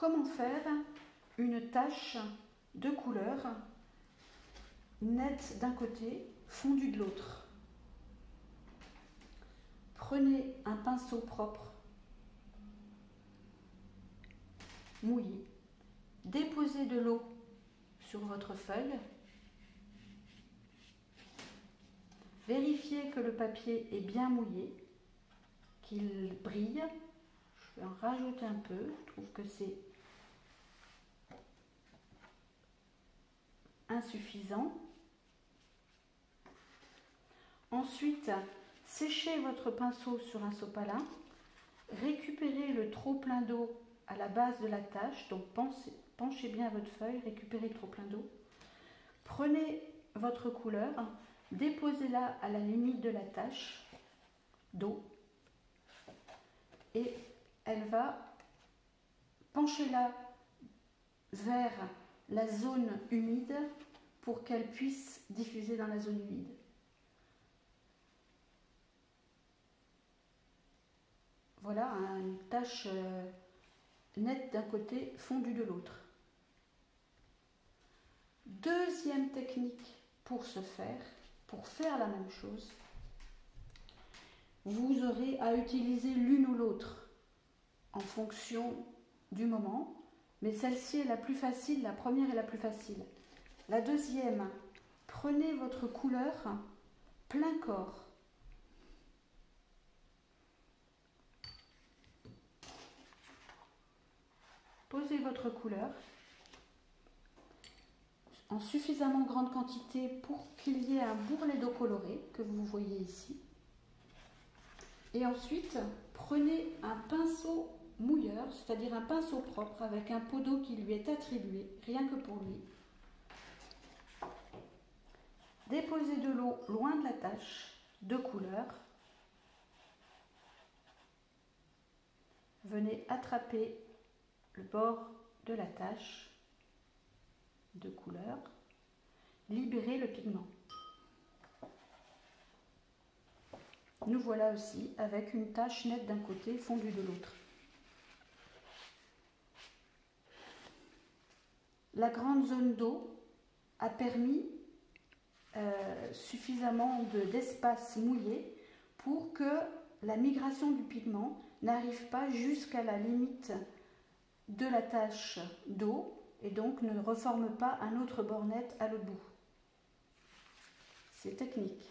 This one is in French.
Comment faire une tache de couleur nette d'un côté, fondue de l'autre? Prenez un pinceau propre, mouillé, déposez de l'eau sur votre feuille, vérifiez que le papier est bien mouillé, qu'il brille. Je vais en rajouter un peu, je trouve que c'est insuffisant. Ensuite, séchez votre pinceau sur un sopalin, récupérez le trop plein d'eau à la base de la tache, donc penchez bien votre feuille, récupérez le trop plein d'eau. Prenez votre couleur, déposez-la à la limite de la tache d'eau et elle va pencher-la vers la zone humide pour qu'elle puisse diffuser dans la zone humide. Voilà une tache nette d'un côté, fondue de l'autre. Deuxième technique pour faire la même chose, vous aurez à utiliser l'une ou l'autre en fonction du moment, mais celle-ci est la plus facile, la première est la plus facile. La deuxième, prenez votre couleur plein corps. Posez votre couleur en suffisamment grande quantité pour qu'il y ait un bourrelet d'eau colorée que vous voyez ici. Et ensuite, prenez un pinceau mouilleur, c'est-à-dire un pinceau propre avec un pot d'eau qui lui est attribué, rien que pour lui. Déposez de l'eau loin de la tache de couleur. Venez attraper le bord de la tache de couleur, libérez le pigment. Nous voilà aussi avec une tache nette d'un côté, fondue de l'autre. La grande zone d'eau a permis suffisamment d'espace mouillé pour que la migration du pigment n'arrive pas jusqu'à la limite de la tache d'eau et donc ne reforme pas un autre bord net à l'autre bout. C'est technique.